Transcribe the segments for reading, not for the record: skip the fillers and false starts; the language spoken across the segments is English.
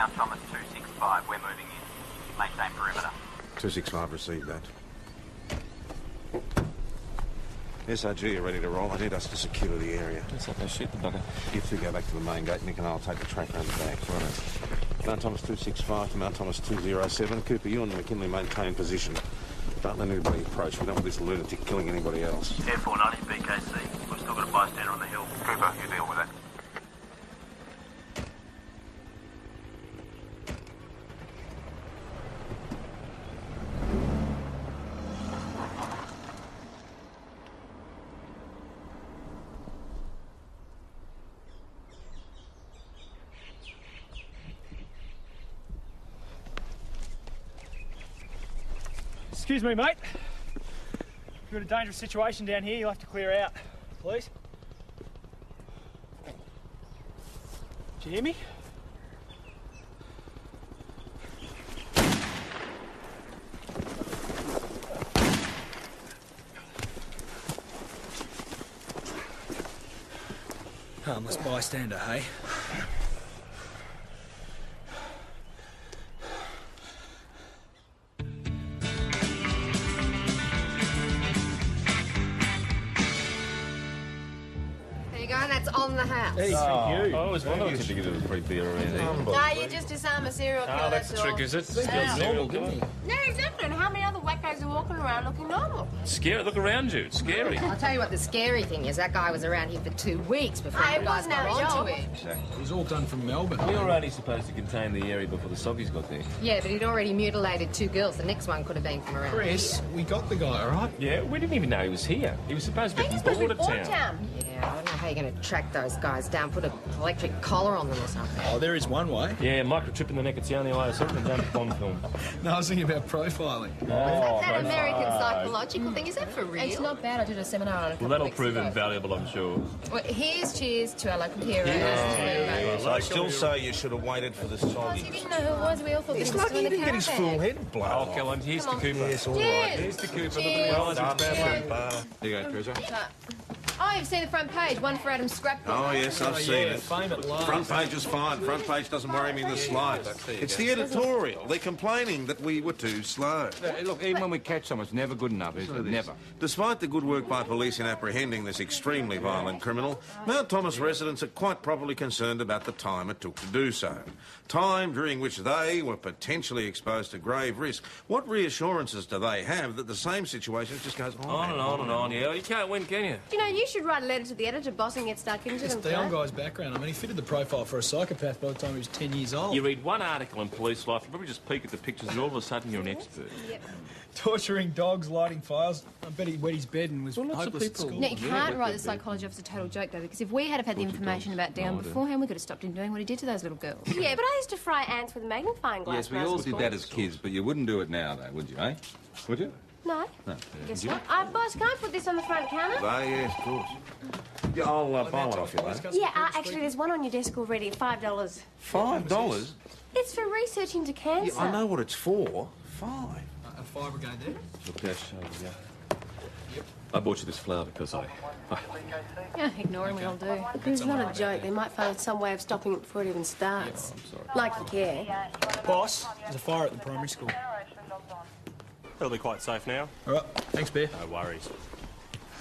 Mount Thomas 265. We're moving in. Maintain perimeter. 265, received that. SRG are ready to roll. I need us to secure the area. Looks like they shoot the bugger. You two go back to the main gate. Nick and I'll take the track around the back. Right. Mount Thomas 265 to Mount Thomas 207. Cooper, you and McKinley maintain position. Don't let anybody approach. We don't want this lunatic killing anybody else. Air 490 BKC. We've still got a bystander on the hill. Cooper, you deal with it. Excuse me, mate. If you've got a dangerous situation down here, you'll have to clear out, please. Did you hear me? Harmless bystander, hey? On the house. Hey, thank you. I always wondered what you do with free beer around here. No, you just disarm a serial killer. Oh, that's the trick, is it? Yeah. Serial killer. No, exactly. And how many other wackos are walking around looking normal? Scary. Look around you. It's scary. I'll tell you what the scary thing is. That guy was around here for 2 weeks before you guys got onto him. It was all done from Melbourne. We were only supposed to contain the area before the soggies got there. Yeah, but he'd already mutilated 2 girls. The next one could have been from around Chris, here. we got the guy, all right? Yeah, we didn't even know he was here. He was supposed to be from Bordertown. Yeah, I don't know how you're going to track those guys down, put an electric collar on them or something. Oh, there is one way. Yeah, microchip in the neck. It's the only way I saw them down to Bond film. No, I was thinking about profiling. Oh, That American psychological thing, is that for real? It's not bad. I did a seminar on it. well, that'll prove invaluable, I'm sure. Well, here's cheers to our local hero. I still say you should have waited for the soggy. He didn't know who it was. We all thought It's he was lucky he in the didn't get his caravan. full head blown Oh, off. Kellen, here's Come the on. Cooper. Yes, all right. Here's the Cooper. Look at Cheers. the eyes. It's bad. There you go, Cruiser. Oh, you've seen the front page. One for Adam's scrapbook. Oh, yes, I've seen it. Fame at last. Front page is fine. Front page doesn't worry me in the slightest. It's the editorial. They're complaining that we were too slow. Look, even when we catch someone, it's never good enough, is it? Never. Despite the good work by police in apprehending this extremely violent criminal, Mount Thomas residents are quite properly concerned about the time it took to do so. Time during which they were potentially exposed to grave risk. What reassurances do they have that the same situation just goes on? On and on and on, yeah. You can't win, can you? You know, you should write a letter to the editor, boss, and get stuck into This them. Dion guy's background, I mean, he fitted the profile for a psychopath by the time he was 10 years old. You read one article in Police Life, you probably just peek at the pictures, and all of a sudden you're an expert. Yep. Torturing dogs, lighting fires. I bet he wet his bed and was Well, lots of hopeless at people- school. No, you can't write the psychology off as a total joke, though, because if we had the information about Dion beforehand, we could have stopped him doing what he did to those little girls. Yeah, but I used to fry ants with a magnifying glass. Yes, we when I all was did small. that as kids, but you wouldn't do it now, though, would you, eh? Would you? No. No. Guess not. Boss, can I put this on the front counter? Ah, yes, of course. Yeah, I'll buy one off you, later. Yeah, actually, there's one on your desk already, $5. $5? It's for research into cancer. I know what it's for. $5. A fire brigade there? Look, Dash, yeah. I bought you this flower because I Yeah, ignore him, we all do. It's not a joke. They might find some way of stopping it before it even starts. I'm sorry. Like you care. Boss, there's a fire at the primary school. It'll be quite safe now. All right, thanks, Bear. No worries.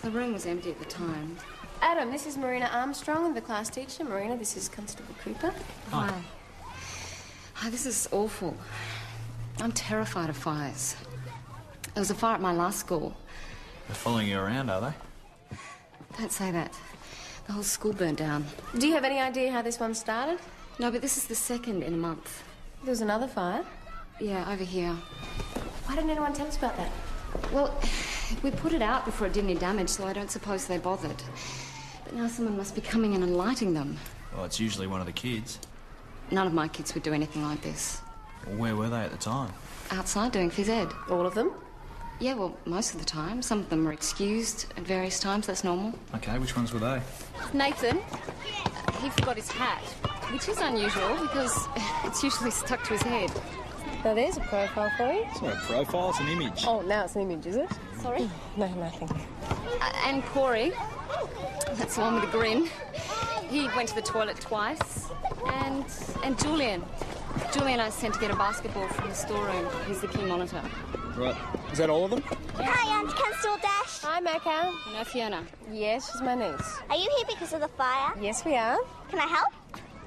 The room was empty at the time. Adam, this is Marina Armstrong, the class teacher. Marina, this is Constable Cooper. Hi. Hi, this is awful. I'm terrified of fires. There was a fire at my last school. They're following you around, are they? Don't say that. The whole school burnt down. Do you have any idea how this one started? No, but this is the second in a month. There was another fire. Yeah, over here. Why didn't anyone tell us about that? Well, we put it out before it did any damage, so I don't suppose they bothered. But now someone must be coming in and lighting them. Well, it's usually one of the kids. None of my kids would do anything like this. Well, where were they at the time? Outside doing phys ed. All of them? Yeah, well, most of the time. Some of them are excused at various times, that's normal. Okay, which ones were they? Nathan, he forgot his hat, which is unusual because it's usually stuck to his head. Now, there's a profile for you. It's not a profile, it's an image. Oh, now it's an image, is it? Sorry? No, nothing. And Corey, that's the one with the grin. He went to the toilet twice. And Julian. Julie and I sent to get a basketball from the storeroom. He's the key monitor. Right. Is that all of them? Hi, Aunt. Can still dash. Hi, Macca. No, Fiona. Yes, she's my niece. Are you here because of the fire? Yes, we are. Can I help?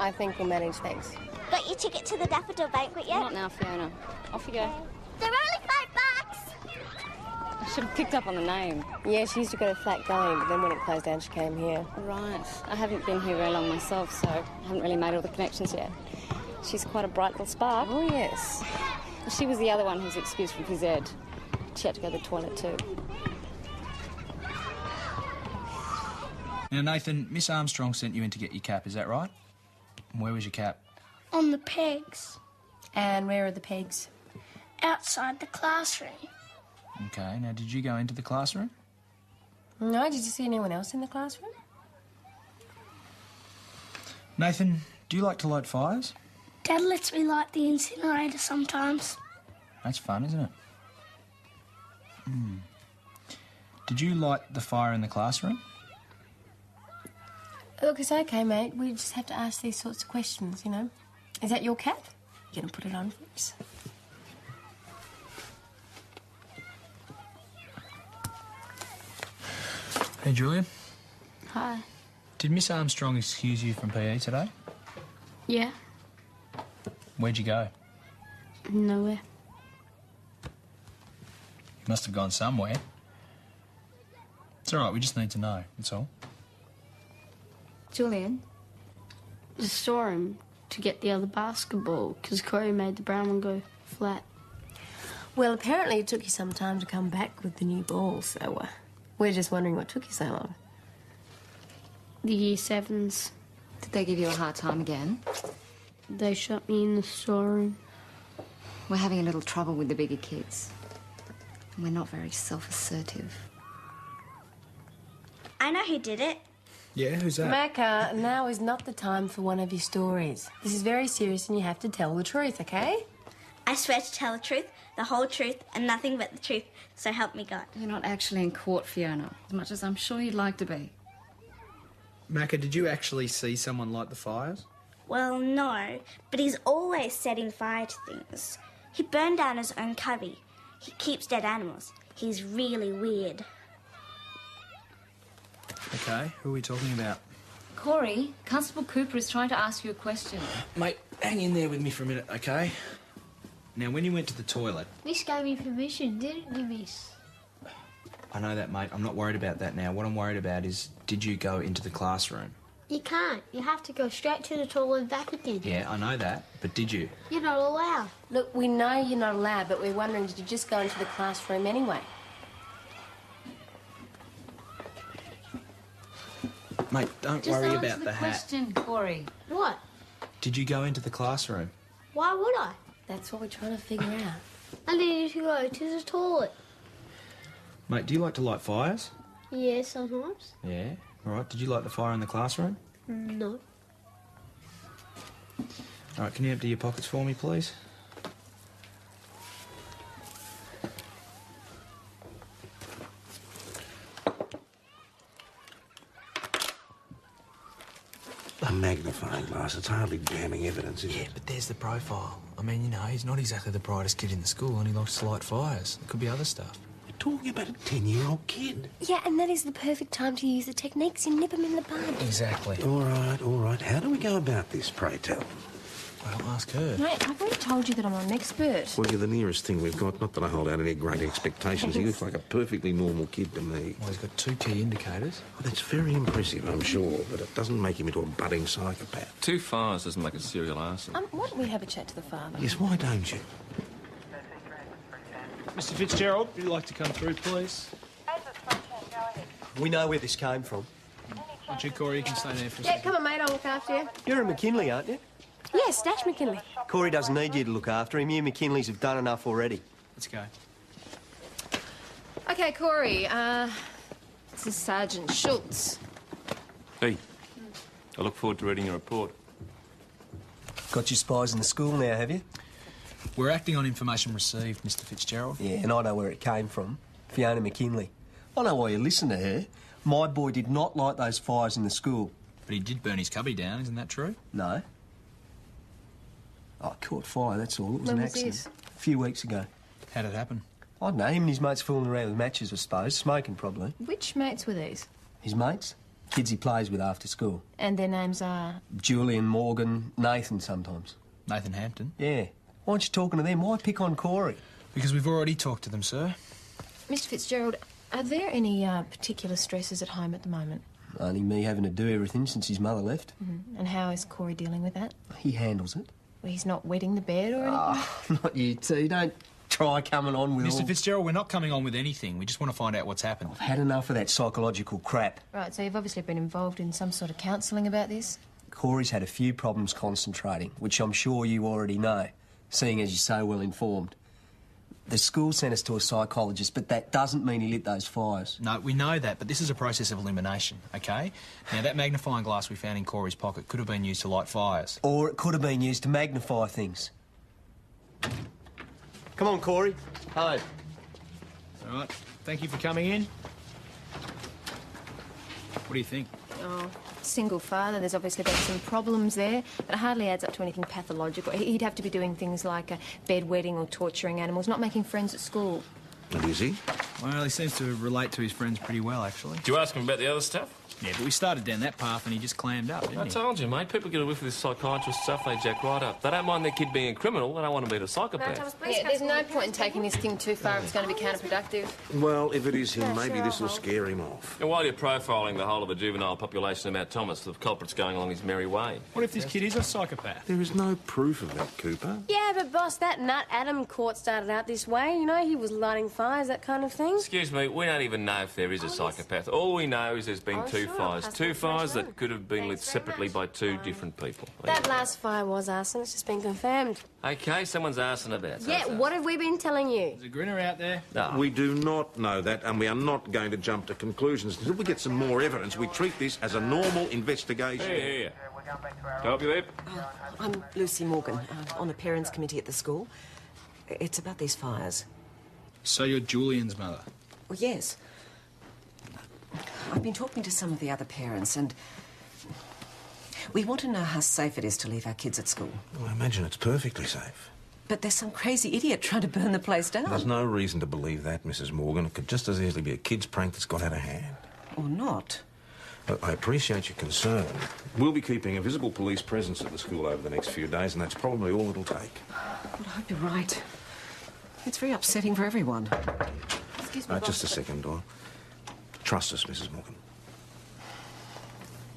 I think we'll manage things. Got your ticket to the Daffodil Banquet yet? Not now, Fiona. Off you go. They're only $5. I should have picked up on the name. Yeah, she used to go to Flat Going, but then when it closed down, she came here. Right. I haven't been here very long myself, so I haven't really made all the connections yet. She's quite a bright little spark. Oh, yes. She was the other one who's excused from phys ed. She had to go to the toilet too. Now, Nathan, Miss Armstrong sent you in to get your cap, is that right? And where was your cap? On the pegs. And where are the pegs? Outside the classroom. Okay, now did you go into the classroom? No, did you see anyone else in the classroom? Nathan, do you like to light fires? Dad lets me light the incinerator sometimes. That's fun, isn't it? Did you light the fire in the classroom? Look, it's okay, mate. We just have to ask these sorts of questions, you know. Is that your cap? You gonna put it on, please? Hey, Julian. Hi. Did Miss Armstrong excuse you from PE today? Yeah. Where'd you go? Nowhere. You must have gone somewhere. It's all right, we just need to know, that's all. Julian? The storeroom to get the other basketball because Corey made the brown one go flat. Well, apparently it took you some time to come back with the new ball, so we're just wondering what took you so long. The Year 7s. Did they give you a hard time again? They shut me in the storeroom. We're having a little trouble with the bigger kids. And we're not very self-assertive. I know who did it. Yeah, who's that? Macca, now is not the time for one of your stories. This is very serious and you have to tell the truth, okay? I swear to tell the truth, the whole truth, and nothing but the truth. So help me God. You're not actually in court, Fiona, as much as I'm sure you'd like to be. Macca, did you actually see someone light the fires? Well, no, but he's always setting fire to things. He burned down his own cubby. He keeps dead animals. He's really weird. Okay, who are we talking about? Corey, Constable Cooper is trying to ask you a question. Mate, hang in there with me for a minute, okay? Now, when you went to the toilet... Miss gave me permission, didn't you, Miss? I know that, mate. I'm not worried about that now. What I'm worried about is, did you go into the classroom? You can't. You have to go straight to the toilet and back again. Yeah, I know that, but did you? You're not allowed. Look, we know you're not allowed, but we're wondering, did you just go into the classroom anyway? Mate, don't Just worry answer about the the hat. question, Corey. What? Did you go into the classroom? Why would I? That's what we're trying to figure out. I needed to go to the toilet. Mate, do you like to light fires? Yeah, sometimes. Yeah. All right, did you light the fire in the classroom? No. All right, can you empty your pockets for me, please? A magnifying glass. It's hardly damning evidence, is Yeah, it? but there's the profile. I mean, you know, he's not exactly the brightest kid in the school and he likes to light fires. It could be other stuff. We're talking about a 10-year-old kid. Yeah, and that is the perfect time to use the techniques. You nip them in the bud. Exactly. All right, all right. How do we go about this, pray tell? Well, ask her. Mate, I've already told you that I'm not an expert. Well, you're the nearest thing we've got. Not that I hold out any great expectations. He looks like a perfectly normal kid to me. Well, he's got 2 key indicators. Well, that's very impressive, I'm sure, but it doesn't make him into a budding psychopath. 2 fires doesn't make a serial arson. Why don't we have a chat to the father? Yes, why don't you? Mr. Fitzgerald, would you like to come through, please? We know where this came from. Aren't you, Corey? You can stay there for a Yeah, second. come on, mate, I'll look after you. You're a McKinley, aren't you? Yes, Dash McKinley. Corey doesn't need you to look after him. You McKinleys have done enough already. Let's go. Okay, Corey, this is Sergeant Schultz. Hey, I look forward to reading your report. Got your spies in the school now, have you? We're acting on information received, Mr. Fitzgerald. Yeah, and I know where it came from. Fiona McKinley. I know why you listen to her. My boy did not light those fires in the school. But he did burn his cubby down, isn't that true? No. Oh, caught fire, that's all. It was When an was accident. this? A few weeks ago. How'd it happen? I don't know, him and his mates fooling around with matches, I suppose. Smoking, probably. Which mates were these? His mates? Kids he plays with after school. And their names are? Julian, Morgan, Nathan sometimes. Nathan Hampton? Yeah. Why aren't you talking to them? Why pick on Corey? Because we've already talked to them, sir. Mr Fitzgerald, are there any particular stresses at home at the moment? Only me having to do everything since his mother left. And how is Corey dealing with that? He handles it. Well, he's not wetting the bed or anything? Not you two. Don't try coming on with Mr Fitzgerald, we're not coming on with anything. We just want to find out what's happened. I've had enough of that psychological crap. Right, so you've obviously been involved in some sort of counselling about this? Corey's had a few problems concentrating, which I'm sure you already know, seeing as you're so well informed. The school sent us to a psychologist, but that doesn't mean he lit those fires. No, we know that, but this is a process of elimination, OK? Now, that magnifying glass we found in Corey's pocket could have been used to light fires. Or it could have been used to magnify things. Come on, Corey. Hello. All right. Thank you for coming in. What do you think? Oh, single father, there's obviously been some problems there, but it hardly adds up to anything pathological. He'd have to be doing things like bedwetting or torturing animals, not making friends at school. And is he? Well, he seems to relate to his friends pretty well, actually. Did you ask him about the other stuff? Yeah, but we started down that path and he just clammed up, didn't I he? told you, mate. People get a whiff of this psychiatrist stuff, they jack right up. They don't mind their kid being a criminal, they don't want to be a psychopath. Yeah, there's no point in taking this thing too far if it's going to be counterproductive. Well, if it is him, maybe this will scare him off. And while you're profiling the whole of the juvenile population about Thomas, the culprit's going along his merry way. What if this kid is a psychopath? There is no proof of that, Cooper. Yeah, but boss, that nut Adam Court started out this way. You know, he was lighting fires, that kind of thing. Excuse me, we don't even know if there is a psychopath. All we know is there's been two fires. Two fires that could have been lit separately by two different people. That last fire was arson. It's just been confirmed. OK, someone's arsing about. Yeah, what have we been telling you? There's a grinner out there. No. We do not know that, and we are not going to jump to conclusions. Until we get some more evidence, we treat this as a normal investigation. Here. Can I help you there? I'm Lucy Morgan, on the parents' committee at the school. It's about these fires. So you're Julian's mother? Well, yes. I've been talking to some of the other parents, and we want to know how safe it is to leave our kids at school. Well, I imagine it's perfectly safe. But there's some crazy idiot trying to burn the place down. There's no reason to believe that, Mrs. Morgan. It could just as easily be a kid's prank that's got out of hand. Or not. But I appreciate your concern. We'll be keeping a visible police presence at the school over the next few days, and that's probably all it'll take. Well, I hope you're right. It's very upsetting for everyone. Excuse me, Just a second, Doyle. Trust us, Mrs. Morgan.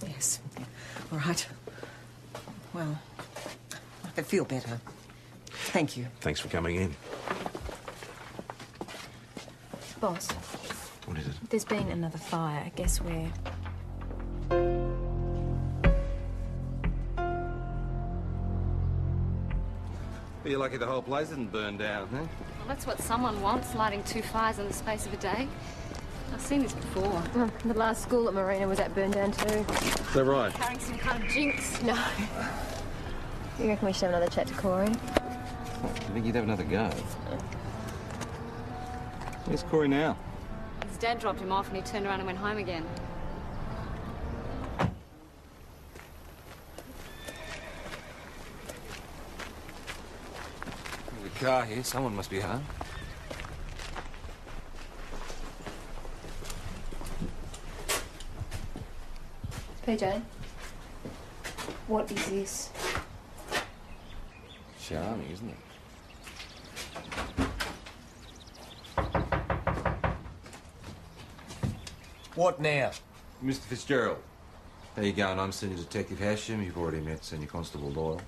Yes. All right. Well, I can feel better. Thank you. Thanks for coming in. Boss, What is it? there's been another fire. Guess where? You're lucky the whole place didn't burn down, huh? Well, that's what someone wants, lighting two fires in the space of a day. I've seen this before. The last school at Marina was that burned down too. Is that right? Carrying some kind of jinx. No. You reckon we should have another chat to Corey? You think you'd have another go? Where's Corey now? His dad dropped him off and he turned around and went home again. There's a car here. Someone must be home. PJ, what is this? Charming, isn't it? What now? Mr. Fitzgerald. How you going? I'm Senior Detective Hasham. You've already met Senior Constable Doyle.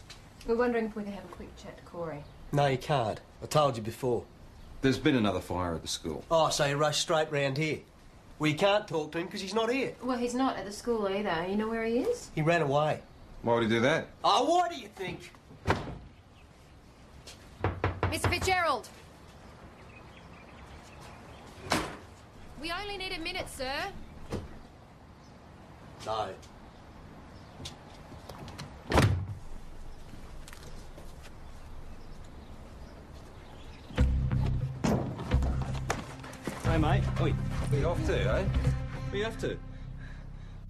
We're wondering if we could have a quick chat to Corey. No, you can't. I told you before. There's been another fire at the school. Oh, so you rush straight round here? Well, you can't talk to him because he's not here. Well, he's not at the school either. You know where he is? He ran away. Why would he do that? Oh, why do you think? Mr. Fitzgerald! We only need a minute, sir. No. Hey, mate. Oi, where you off to, eh? Where you off to?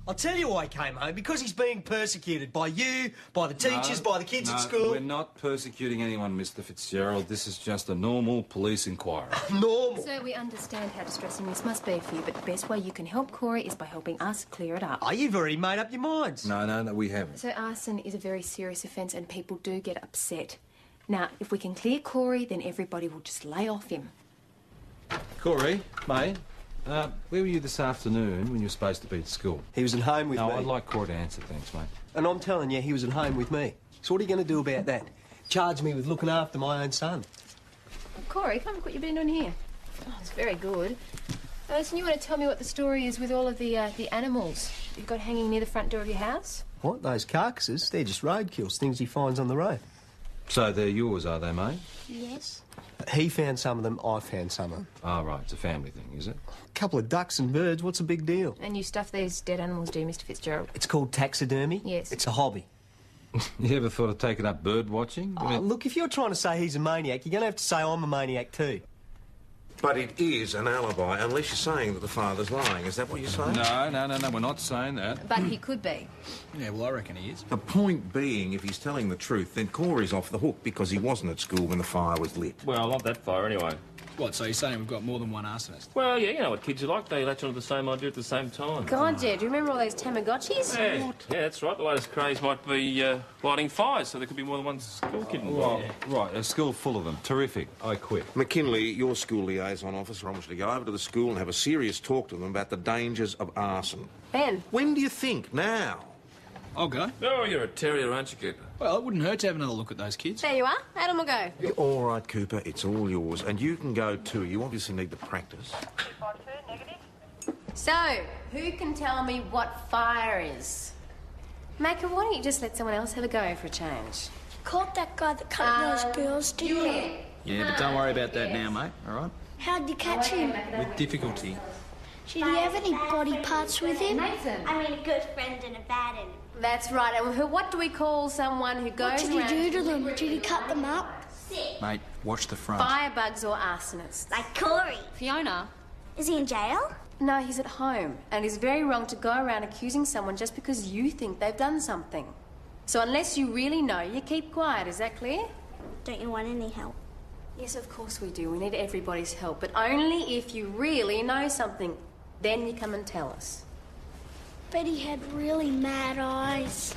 I'll tell you why he came home. Because he's being persecuted by you, by the teachers, by the kids at school. We're not persecuting anyone, Mr. Fitzgerald. This is just a normal police inquiry. Normal? Sir, we understand how distressing this must be for you, but the best way you can help Corey is by helping us clear it up. Oh, you've already made up your minds. No, we haven't. So arson is a very serious offence and people do get upset. Now, if we can clear Corey, then everybody will just lay off him. Corey, mate, where were you this afternoon when you were supposed to be at school? He was at home with me. No, I'd like Corey to answer, thanks, mate. And I'm telling you, he was at home with me. So what are you going to do about that? Charge me with looking after my own son? Corey, come look what you've been doing here. Oh, it's very good. So you want to tell me what the story is with all of the animals you've got hanging near the front door of your house? What? Those carcasses? They're just roadkills, things he finds on the road. So they're yours, are they, mate? Yes. He found some of them, I found some of them. Oh, right, it's a family thing, is it? A couple of ducks and birds, what's a big deal? And you stuff these dead animals, do you, Mr. Fitzgerald? It's called taxidermy? Yes. It's a hobby. You ever thought of taking up bird watching? Oh, look, if you're trying to say he's a maniac, you're going to have to say I'm a maniac too. But it is an alibi, unless you're saying that the father's lying. Is that what you're saying? No, we're not saying that. But he could be. Yeah, well, I reckon he is. The point being, if he's telling the truth, then Corey's off the hook because he wasn't at school when the fire was lit. Well, not that far anyway. What, so you're saying we've got more than one arsonist? Well, yeah, you know what kids are like. They latch onto the same idea at the same time. God, yeah. Do you remember all those Tamagotchis? Yeah, that's right. The latest craze might be lighting fires, so there could be more than one school kid involved. Right, a school full of them. Terrific. I quit. McKinley, your school liaison officer, I want you to go over to the school and have a serious talk to them about the dangers of arson. Ben. When do you think? Now? I'll go. Oh, you're a terrier, aren't you, Cooper? Well, it wouldn't hurt to have another look at those kids. There you are. Adam will go. You're all right, Cooper. It's all yours. And you can go too. You obviously need the practice. So, who can tell me what fire is? Maker, why don't you just let someone else have a go for a change? Caught that guy that cut those girls, didn't you? Yeah, but don't worry about that now, mate, all right? How'd you catch him? With difficulty. Did he have any body parts with him? Nathan. I mean, a good friend and a bad enemy. That's right. And what do we call someone who goes What did he do to them? Did he cut them up? Mate, watch the front. Firebugs or arsonists? Like Corey. Fiona? Is he in jail? No, he's at home. And it's very wrong to go around accusing someone just because you think they've done something. So unless you really know, you keep quiet. Is that clear? Don't you want any help? Yes, of course we do. We need everybody's help. But only if you really know something. Then you come and tell us. Bet he had really mad eyes.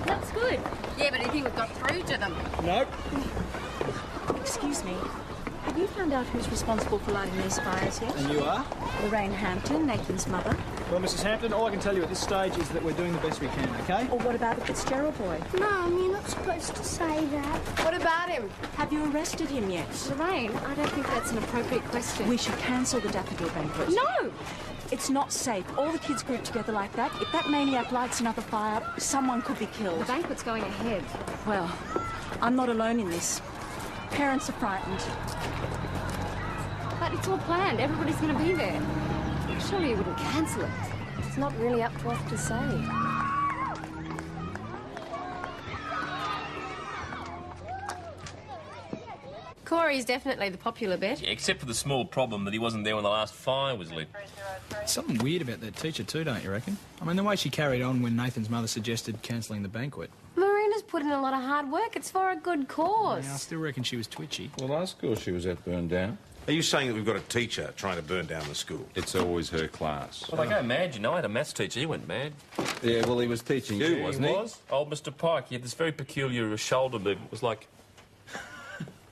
That's good. Yeah, but do you think we've got through to them? Nope. Excuse me. Have you found out who's responsible for lighting these fires yet? And you are? Lorraine Hampton, Nathan's mother. Well, Mrs. Hampton, all I can tell you at this stage is that we're doing the best we can, okay? Or what about the Fitzgerald boy? Mum, you're not supposed to say that. What about him? Have you arrested him yet? Lorraine, I don't think that's an appropriate question. We should cancel the daffodil banquet. No! It's not safe. All the kids grouped together like that. If that maniac lights another fire, someone could be killed. The banquet's going ahead. Well, I'm not alone in this. Parents are frightened. But it's all planned. Everybody's going to be there. Surely you wouldn't cancel it. It's not really up to us to say. Corey's definitely the popular bet. Yeah, except for the small problem that he wasn't there when the last fire was lit. Something weird about that teacher too, don't you reckon? I mean, the way she carried on when Nathan's mother suggested cancelling the banquet. Marina's put in a lot of hard work. It's for a good cause. Yeah, I still reckon she was twitchy. Well, our school she was at burned down. Are you saying that we've got a teacher trying to burn down the school? It's always her class. Well, they go mad, you know. I had a maths teacher. He went mad. Yeah, well, he was teaching you, wasn't he? He was. Old Mr. Pike. He had this very peculiar shoulder movement. It was like...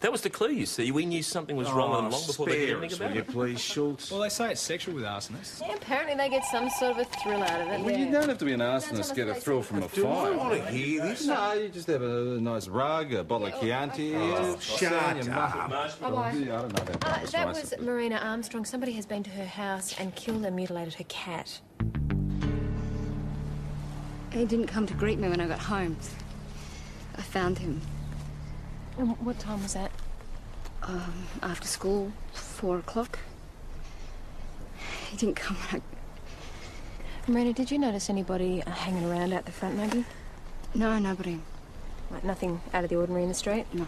That was the clue, you see. We knew something was wrong with them long before they did anything about will you it. please, Schultz? Well, they say it's sexual with arsonists. Yeah, apparently they get some sort of a thrill out of it. Well, you don't have to be an arsonist to get a thrill from a Do I fire. want to hear this? No, you just have a nice rug, a bottle of Chianti. Shut up. Bye-bye. I don't know about That was Marina Armstrong. Somebody has been to her house and killed and mutilated her cat. He didn't come to greet me when I got home. I found him. And what time was that? After school, 4 o'clock. He didn't come when Marina, did you notice anybody hanging around out the front, maybe? No, nobody. Like nothing out of the ordinary in the street? No.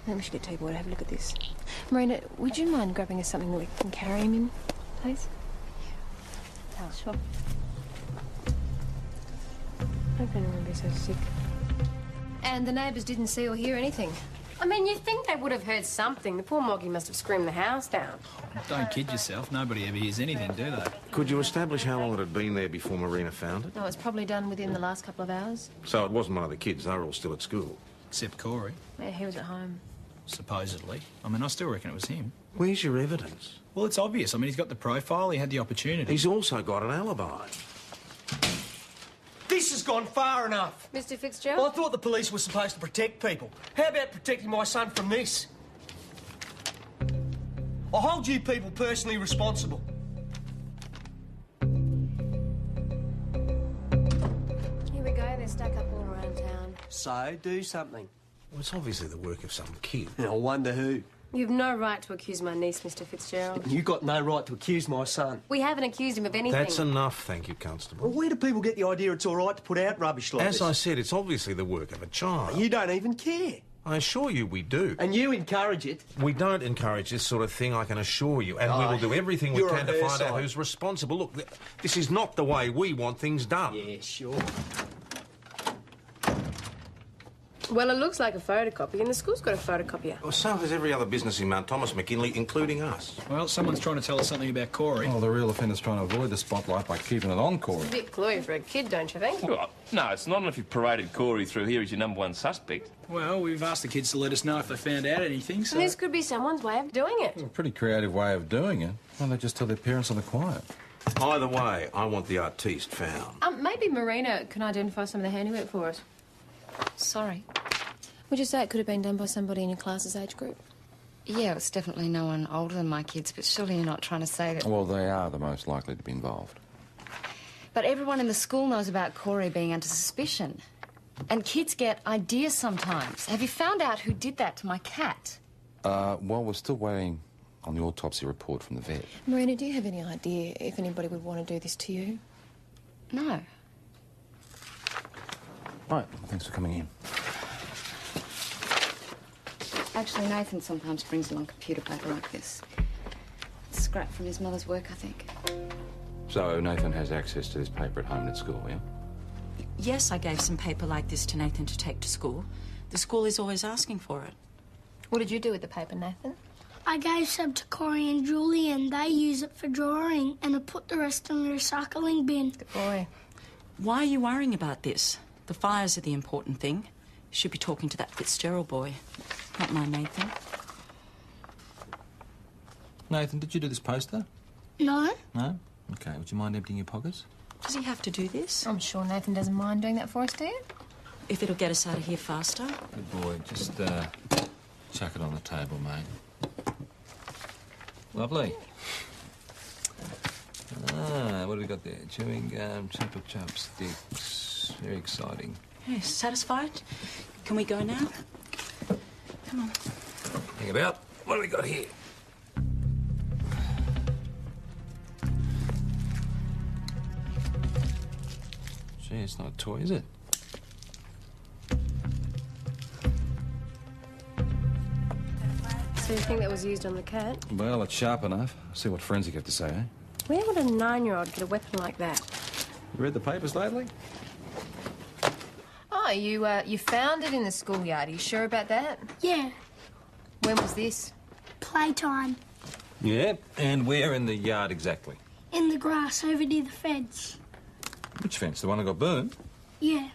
think we should get T-Boy to have a look at this. Marina, would you mind grabbing us something that we can carry him in, please? Oh, sure. I don't want to be so sick. And the neighbours didn't see or hear anything? I mean, you'd think they would have heard something. The poor Moggy must have screamed the house down. Don't kid yourself. Nobody ever hears anything, do they? Could you establish how long it had been there before Marina found it? No, it's probably done within the last couple of hours. So it wasn't one of the kids. They were all still at school. Except Corey. Yeah, he was at home. Supposedly. I mean, I still reckon it was him. Where's your evidence? Well, it's obvious. I mean, he's got the profile. He had the opportunity. He's also got an alibi. This has gone far enough. Mr. Fitzgerald? Well, I thought the police were supposed to protect people. How about protecting my son from this? I hold you people personally responsible. Here we go. They're stuck up all around town. So, do something. Well, it's obviously the work of some kid. I wonder who. You've no right to accuse my niece, Mr. Fitzgerald. You've got no right to accuse my son. We haven't accused him of anything. That's enough, thank you, Constable. Well, where do people get the idea it's all right to put out rubbish like this? As I said, it's obviously the work of a child. You don't even care. I assure you we do. And you encourage it. We don't encourage this sort of thing, I can assure you. And we will do everything we can to find out who's responsible. Look, this is not the way we want things done. Yeah, sure. Well, it looks like a photocopy, and the school's got a photocopier. Well, so has every other business in Mount Thomas, McKinley, including us. Well, someone's trying to tell us something about Corey. Well, the real offender's trying to avoid the spotlight by keeping it on Corey. It's a bit cluey for a kid, don't you think? Well, no, it's not if you've paraded Corey through here as your #1 suspect. Well, we've asked the kids to let us know if they found out anything, so... And this could be someone's way of doing it. A pretty creative way of doing it. Why don't they just tell their parents on the quiet? Either way, I want the artiste found. Maybe Marina can identify some of the handiwork for us. Sorry. Would you say it could have been done by somebody in your class's age group? Yeah, it's definitely no one older than my kids, but surely you're not trying to say that... Well, they are the most likely to be involved. But everyone in the school knows about Corey being under suspicion. And kids get ideas sometimes. Have you found out who did that to my cat? Well, we're still waiting on the autopsy report from the vet. Marina, do you have any idea if anybody would want to do this to you? No. Right, thanks for coming in. Actually, Nathan sometimes brings along computer paper like this. It's scrap from his mother's work, I think. So Nathan has access to this paper at home and at school, yeah? Yes, I gave some paper like this to Nathan to take to school. The school is always asking for it. What did you do with the paper, Nathan? I gave some to Corey and Julie, and they use it for drawing, and I put the rest in the recycling bin. Good boy. Why are you worrying about this? The fires are the important thing. You should be talking to that Fitzgerald boy, not my Nathan. Nathan, did you do this poster? No. No? OK, would you mind emptying your pockets? Does he have to do this? I'm sure Nathan doesn't mind doing that for us, do you? If it'll get us out of here faster. Good boy. Just, chuck it on the table, mate. Lovely. Ah, what have we got there? Chewing gum, chopper chopsticks. Very exciting. Yes, satisfied? Can we go now? Come on. Hang about. What have we got here? Gee, it's not a toy, is it? So you think that was used on the cat? Well, it's sharp enough. See what forensic have to say, eh? Where would a 9-year-old get a weapon like that? You read the papers lately? Oh, you found it in the schoolyard. Are you sure about that? Yeah. When was this? Playtime. Yeah. And where in the yard exactly? In the grass over near the fence. Which fence? The one that got burned? Yeah.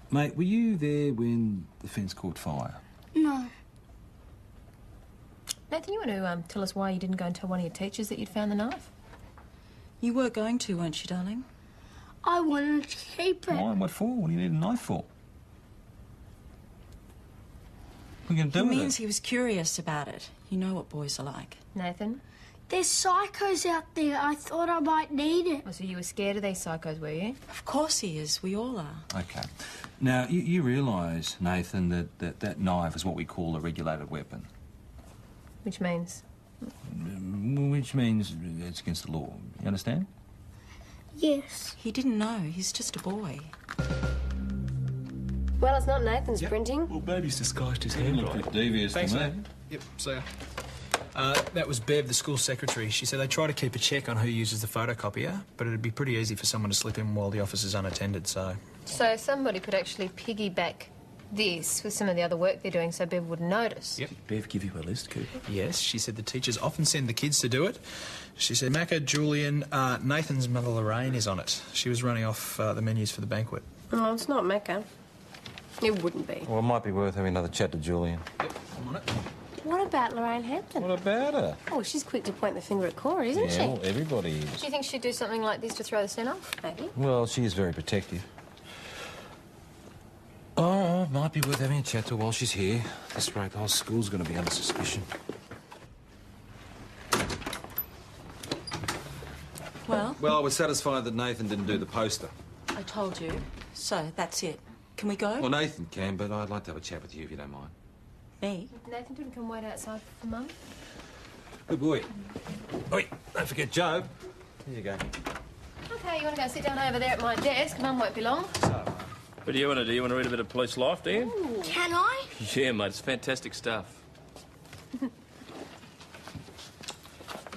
Mate, were you there when the fence caught fire? No. Nathan, you want to tell us why you didn't go and tell one of your teachers that you'd found the knife? You were going to, weren't you, darling? I wanted to keep it. Why? What for? What do you need a knife for? What are you going to do with it? It means he was curious about it. You know what boys are like. Nathan? There's psychos out there. I thought I might need it. Oh, so you were scared of these psychos, were you? Of course he is. We all are. OK. Now, you realise, Nathan, that knife is what we call a regulated weapon. Which means? Which means it's against the law. You understand? Yes. He didn't know. He's just a boy. Well, it's not Nathan's printing. Well, Baby's disguised his handwriting. Devious Thanks, to mate. me. Yep, see ya. That was Bev, the school secretary. She said they try to keep a check on who uses the photocopier, but it'd be pretty easy for someone to slip in while the office is unattended, so... So somebody could actually piggyback this with some of the other work they're doing so Bev wouldn't notice. Yep. Did Bev give you a list, Cooper? Yes, she said the teachers often send the kids to do it. She said Macca, Julian, Nathan's mother Lorraine is on it. She was running off the menus for the banquet. Oh, it's not Mecca. It wouldn't be. Well, it might be worth having another chat to Julian. Yep, I'm on it. What about Lorraine Hampton? What about her? Oh, she's quick to point the finger at Corey, isn't she? Well, everybody is. Do you think she'd do something like this to throw the scent off? Maybe. Well, she is very protective. Oh, might be worth having a chat to her while she's here. At this rate, the whole school's going to be under suspicion. Well? Well, I was satisfied that Nathan didn't do the poster. I told you. So, that's it. Can we go? Well, Nathan can, but I'd like to have a chat with you if you don't mind. Me? Nathan, do you want to come wait outside for Mum? Good boy. Oi, don't forget Joe. Here you go. Okay, you want to go sit down over there at my desk? Mum won't be long. What do you want to do? You want to read a bit of police life, do you? Can I? Yeah, mate, it's fantastic stuff.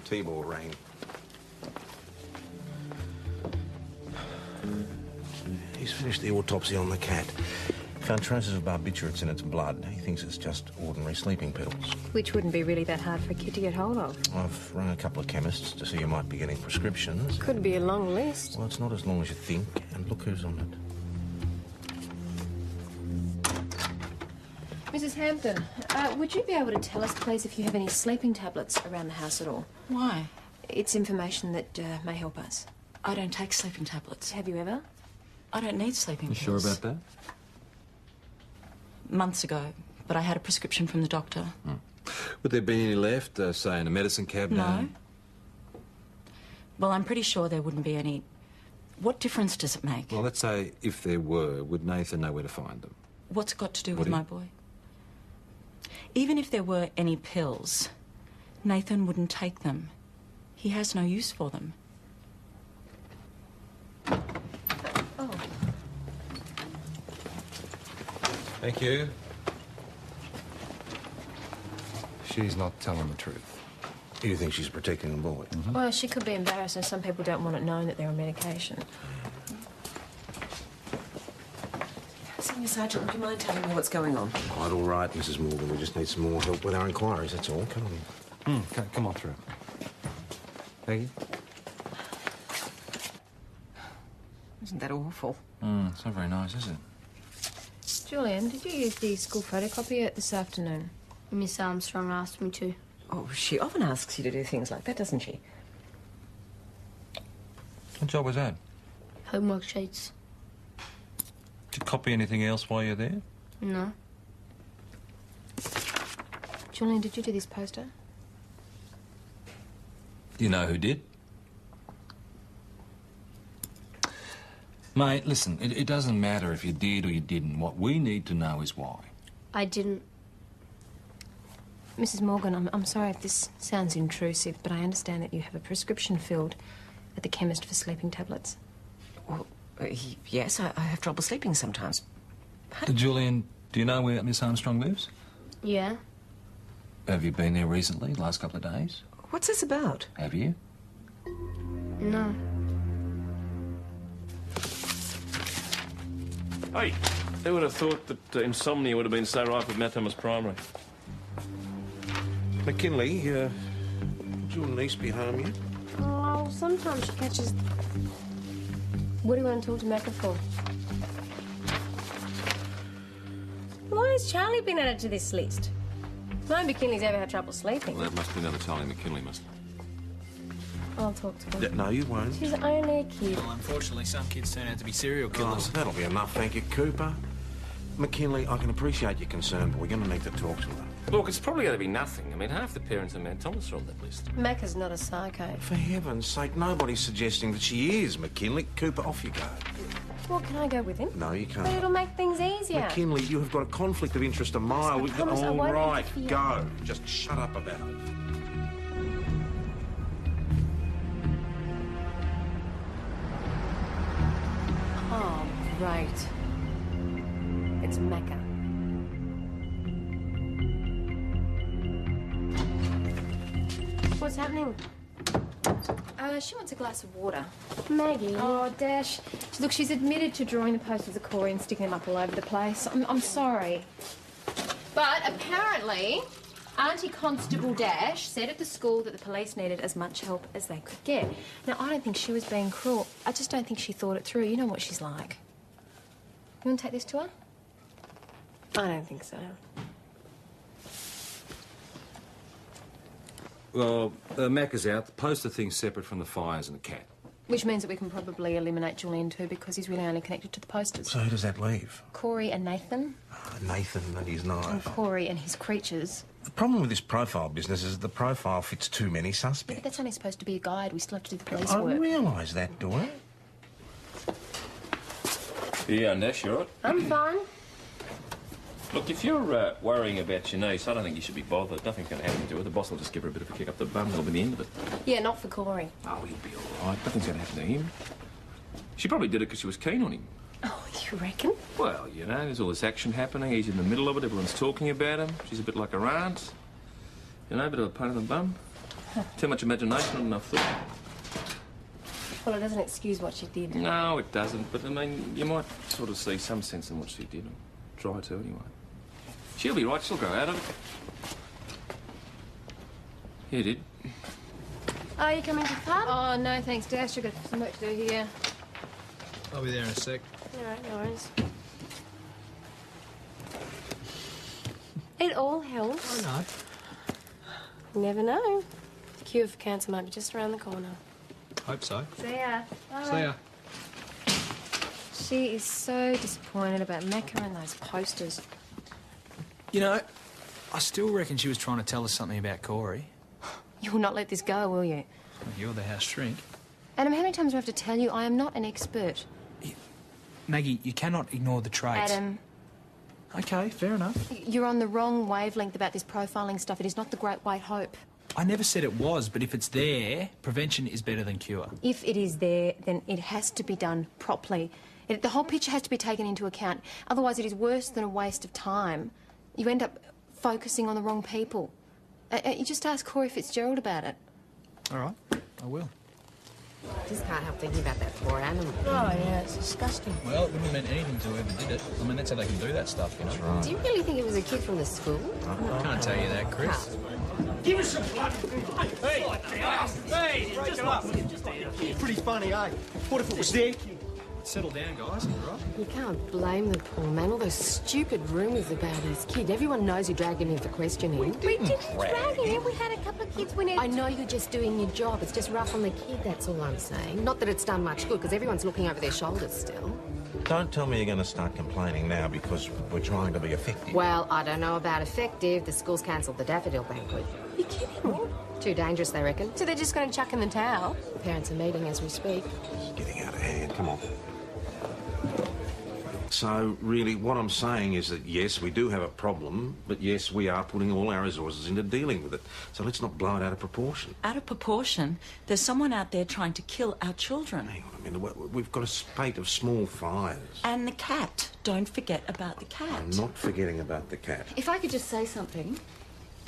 T-ball rang. He's finished the autopsy on the cat. Found traces of barbiturates in its blood. He thinks it's just ordinary sleeping pills. Which wouldn't be really that hard for a kid to get hold of. I've rung a couple of chemists to see who might be getting prescriptions. Could be a long list. Well, it's not as long as you think. And look who's on it. Mrs. Hampton, would you be able to tell us, please, if you have any sleeping tablets around the house at all? Why? It's information that may help us. I don't take sleeping tablets. Have you ever? I don't need sleeping You sure pills. about that? Months ago, but I had a prescription from the doctor. Would there be any left, say, in a medicine cabinet? No. Well, I'm pretty sure there wouldn't be any. What difference does it make? Well, let's say if there were, would Nathan know where to find them? What's it got to do What with do you- my boy? Even if there were any pills, Nathan wouldn't take them. He has no use for them. Oh. Thank you. She's not telling the truth. You think she's protecting the boy? Well, she could be embarrassed, and some people don't want it known that they're on medication. Senior Sergeant, would you mind telling me what's going on? Quite all right, Mrs. Morgan. We just need some more help with our inquiries, that's all. Come on. Come on through. Thank you. Isn't that awful? It's not very nice, is it? Julian, did you use the school photocopier this afternoon? Miss Armstrong asked me to. Oh, she often asks you to do things like that, doesn't she? What job was that? Homework sheets. Did you copy anything else while you're there? No. Julian, did you do this poster? You know who did? Mate, listen, it doesn't matter if you did or you didn't. What we need to know is why. I didn't. Mrs. Morgan, I'm sorry if this sounds intrusive, but I understand that you have a prescription filled at the chemist for sleeping tablets. Well, yes, I have trouble sleeping sometimes. Julian, do you know where Miss Armstrong lives? Yeah. Have you been there recently, the last couple of days? What's this about? Have you? No. Hey, who would have thought that insomnia would have been so rife at Mount Thomas Primary? McKinley, would your niece be home yet? Oh, sometimes she catches... What do you want to talk to Macca for? Why has Charlie been added to this list? No McKinley's ever had trouble sleeping. Well, that must be another Charlie McKinley, must I'll talk to her. No, you won't. She's only a kid. Well, unfortunately, some kids turn out to be serial killers. Oh, that'll be enough, thank you, Cooper. McKinley, I can appreciate your concern, but we're going to need to talk to her. Look, it's probably going to be nothing. I mean, half the parents of Mount Thomas are on that list. Macca's not a psycho. For heaven's sake, nobody's suggesting that she is, McKinley. Cooper, off you go. Well, can I go with him? No, you can't. But it'll make things easier. McKinley, you have got a conflict of interest a mile. I promise I won't All right, interfere. go. Just shut up about it. Oh, right. It's What's happening? She wants a glass of water. Maggie. Oh, Dash. Look, she's admitted to drawing the posters of Corey and sticking them up all over the place. I'm sorry. But apparently, Auntie Constable Dash said at the school that the police needed as much help as they could get. Now, I don't think she was being cruel. I just don't think she thought it through. You know what she's like. You want to take this to her? I don't think so. Well, Mac is out. The poster thing's separate from the fires and the cat. Which means that we can probably eliminate Julian too, because he's really only connected to the posters. So who does that leave? Corey and Nathan. Nathan and his knife. And Corey and his creatures. The problem with this profile business is the profile fits too many Yeah, suspects. but that's only supposed to be a guide. We still have to do the police I work. realise that, do I? Yeah, Nash, you all right? I'm fine. Look, if you're worrying about your niece, I don't think you should be bothered. Nothing's going to happen to her. The boss will just give her a bit of a kick up the bum. That'll be the end of it. Yeah, not for Corey. Oh, he'll be all right. Nothing's going to happen to him. She probably did it because she was keen on him. Oh, you reckon? Well, you know, there's all this action happening. He's in the middle of it. Everyone's talking about him. She's a bit like her aunt. You know, a bit of a pain in the bum. Too much imagination, not enough thought. Well, it doesn't excuse what she did. No, it doesn't. But, I mean, you might sort of see some sense in what she did. Or try to, anyway. She'll be right. She'll grow out of it. You did. Oh, you coming to the pub? Oh, no, thanks, Dash. I've got some work to do here. I'll be there in a sec. All right, no worries. It all helps. I know. You never know. The cure for cancer might be just around the corner. Hope so. See ya. Bye. See ya. She is so disappointed about Mecca and those posters. You know, I still reckon she was trying to tell us something about Corey. You will not let this go, will you? You're the house shrink. Adam, how many times do I have to tell you I am not an expert? Maggie, you cannot ignore the traits. Adam. Okay, fair enough. You're on the wrong wavelength about this profiling stuff. It is not the Great White Hope. I never said it was, but if it's there, prevention is better than cure. If it is there, then it has to be done properly. The whole picture has to be taken into account. Otherwise, it is worse than a waste of time. You end up focusing on the wrong people. You just ask Corey Fitzgerald about it. All right, I will. Just can't help thinking about that poor animal. Oh, yeah, it's disgusting. Well, it wouldn't have meant anything to whoever did it. I mean, that's how they can do that stuff, you know? Do you really think it was a kid from the school? I can't tell you that, Chris. Give us some blood. Hey, just up. Pretty funny, eh? What if it was their kid? Settle down, guys, all right? You can't blame the poor man. All those stupid rumours about his kid. Everyone knows you dragged him in for questioning. We didn't drag him. We had a couple of kids when I know you're just doing your job. It's just rough on the kid, that's all I'm saying. Not that it's done much good, because everyone's looking over their shoulders still. Don't tell me you're going to start complaining now because we're trying to be effective. Well, I don't know about effective. The school's cancelled the daffodil banquet. You're kidding. Too dangerous, they reckon. So they're just going to chuck in the towel? The parents are meeting as we speak. Getting out of hand. Come on. So, really, what I'm saying is that, yes, we do have a problem, but, yes, we are putting all our resources into dealing with it. So let's not blow it out of proportion. Out of proportion? There's someone out there trying to kill our children. Hang on a minute. We've got a spate of small fires. And the cat. Don't forget about the cat. I'm not forgetting about the cat. If I could just say something,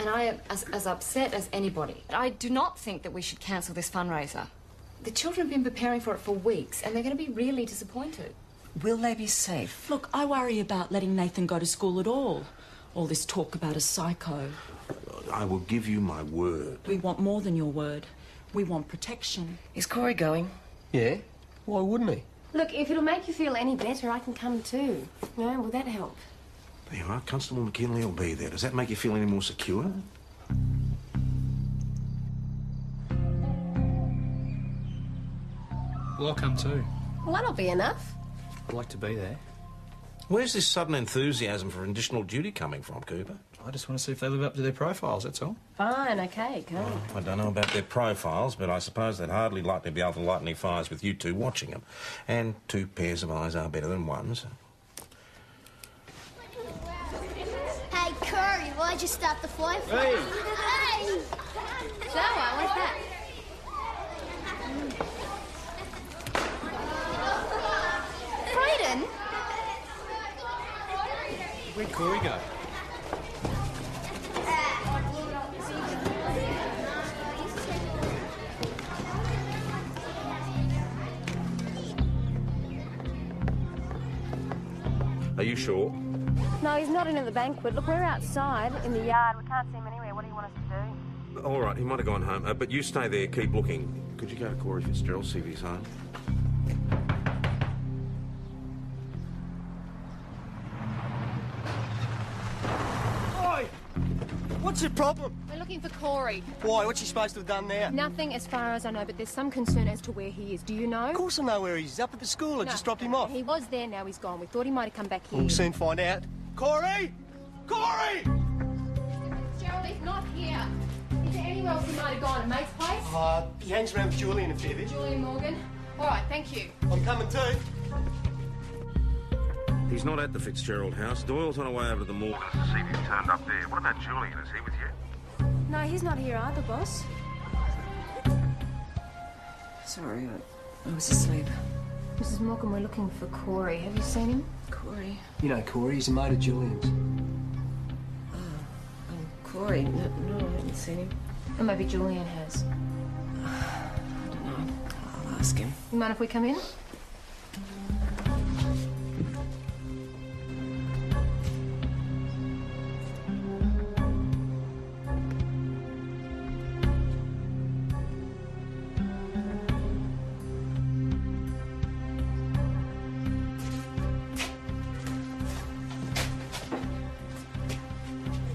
and I am as upset as anybody. I do not think that we should cancel this fundraiser. The children have been preparing for it for weeks, and they're going to be really disappointed. Will they be safe? Look, I worry about letting Nathan go to school at all. All this talk about a psycho. I will give you my word. We want more than your word. We want protection. Is Corey going? Yeah. Why wouldn't he? Look, if it'll make you feel any better, I can come too. No, will that help? There you are. Constable McKinley will be there. Does that make you feel any more secure? Well, I'll come too. Well, that'll be enough. I'd like to be there. Where's this sudden enthusiasm for additional duty coming from, Cooper? I just want to see if they live up to their profiles, that's all. Fine, okay, go. Well, I don't know about their profiles, but I suppose they'd hardly likely be able to light any fires with you two watching them. And 2 pairs of eyes are better than 1, so... Hey, Corey, why'd you start the fly? Hey! Hey! So, what's that? Brayden? Where'd Corey go? you sure? No, he's not in at the banquet. Look, we're outside in the yard. We can't see him anywhere. What do you want us to do? All right, he might have gone home, but you stay there, keep looking. Could you go to Corey Fitzgerald, see if he's home? Oi! What's your problem? We're looking for Corey. Why? What's she supposed to have done now? Nothing as far as I know, but there's some concern as to where he is. Do you know? Of course I know where he is. He's up at the school. I just dropped him off. He was there, now he's gone. We thought he might have come back here. We'll soon find out. Corey! Corey! Gerald, he's not here. Is there anywhere else he might have gone? A mate's place? He hangs around with Julian a fair bit. Julian Morgan? All right, thank you. I'm coming too. He's not at the Fitzgerald house. Doyle's on her way over to the Morgans to see if he's turned up there. What about Julian? Is he with you? No, he's not here either, boss. Sorry, I was asleep. Mrs. Morgan, we're looking for Corey. Have you seen him? Corey? You know Corey, he's a mate of Julian's. Corey? No, I haven't seen him. Or maybe Julian has. I don't know. I'll ask him. You mind if we come in?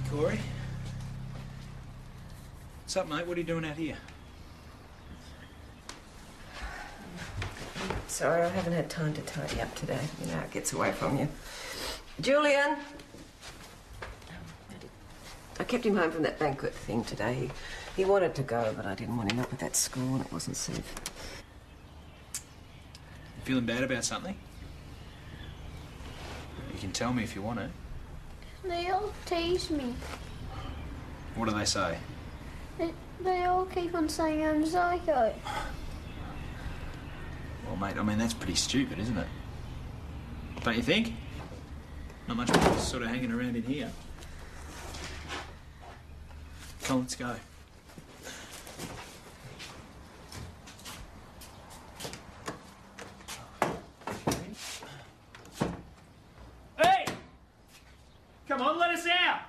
Corey? What's up, mate? What are you doing out here? Sorry, I haven't had time to tidy up today. You know, it gets away from you. Julian! I kept him home from that banquet thing today. He wanted to go, but I didn't want him up at that school and it wasn't safe. You feeling bad about something? You can tell me if you want to. They all tease me. What do they say? They all keep on saying I'm psycho. Well, mate, I mean, that's pretty stupid, isn't it? Don't you think? Not much more sort of hanging around in here. Come on, let's go. Hey! Come on, let us out!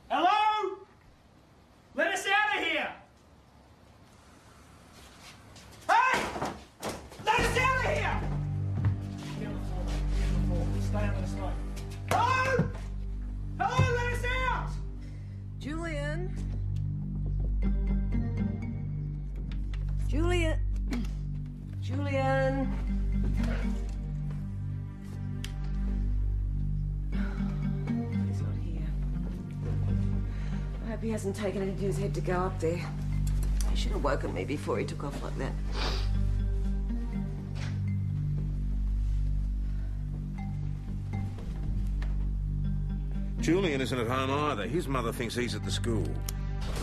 Hello? Let us out of here! Hey! Let us out of here! Get on the floor, mate. Get on the floor. Stay under the smoke. Hello? Hello, let us out! Julian? Julian? Julian? He's not here. I hope he hasn't taken it into his head to go up there. He should have woken me before he took off like that. Julian isn't at home either. His mother thinks he's at the school.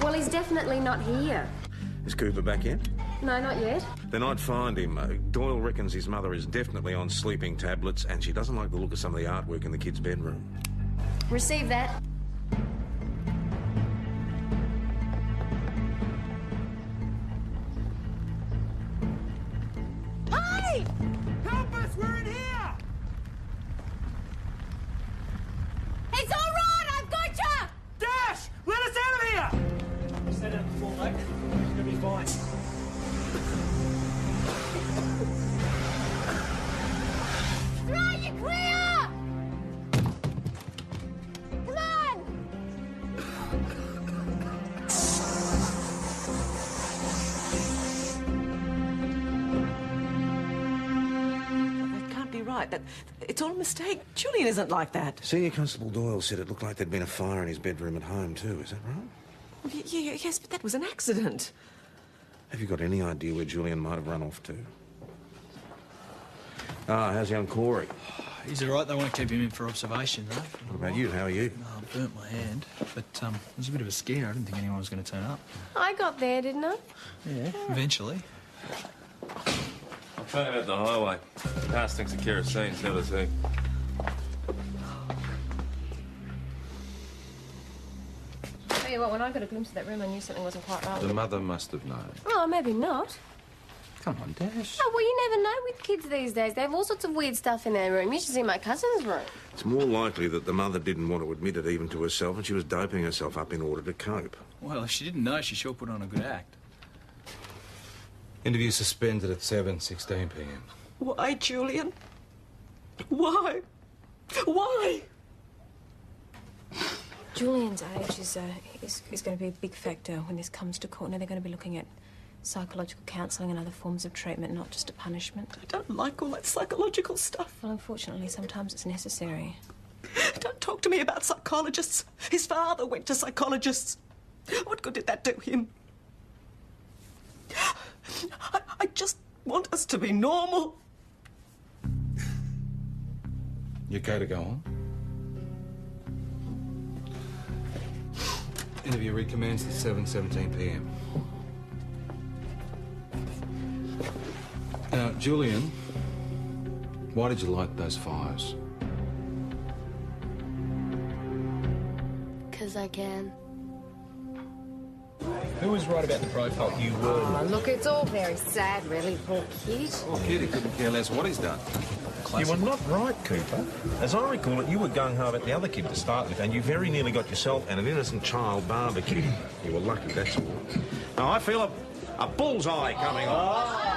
Well, he's definitely not here. Is Cooper back yet? No, not yet. Then I'd find him. Doyle reckons his mother is definitely on sleeping tablets and she doesn't like the look of some of the artwork in the kid's bedroom. Receive that. Hey! Help us! We're in here! It's all right! I've got you! Dash! Let us out of here! Stay down on the floor, mate. It's gonna be fine. Right, you're clear! Come on! That can't be right. It's all a mistake. Julian isn't like that. Senior Constable Doyle said it looked like there'd been a fire in his bedroom at home too. Is that right? Yes, but that was an accident. Have you got any idea where Julian might have run off to? Ah, how's young Corey? He's all right. They won't keep him in for observation, though. What about you? How are you? Oh, I burnt my hand. But it was a bit of a scare. I didn't think anyone was going to turn up. I got there, didn't I? Yeah, eventually. I'm trying out the highway. Car stinks of kerosene, so to say. Tell you what, when I got a glimpse of that room, I knew something wasn't quite right. The mother must have known. Oh, maybe not. Come on, Dash. Oh, well, you never know with kids these days. They have all sorts of weird stuff in their room. You should see my cousin's room. It's more likely that the mother didn't want to admit it even to herself and she was doping herself up in order to cope. Well, if she didn't know, she sure put on a good act. Interview suspended at 7:16 p.m. Why, Julian? Why? Why? Julian's age is going to be a big factor when this comes to court. Now, they're going to be looking at psychological counselling and other forms of treatment, not just a punishment. I don't like all that psychological stuff. Well, unfortunately, sometimes it's necessary. Don't talk to me about psychologists. His father went to psychologists. What good did that do him? I just want us to be normal. You okay to go on? Interview recommenced at 7:17 p.m. Now, Julian, why did you light those fires? 'Cause I can. Who was right about the profile? You were. Oh, look, it's all very sad, really, poor kid. Well, kid, he couldn't care less what he's done. You were not right, Cooper. As I recall it, you were gung-ho about the other kid to start with, and you very nearly got yourself and an innocent child barbecued. You were lucky, that's all. Now, I feel a bullseye coming on.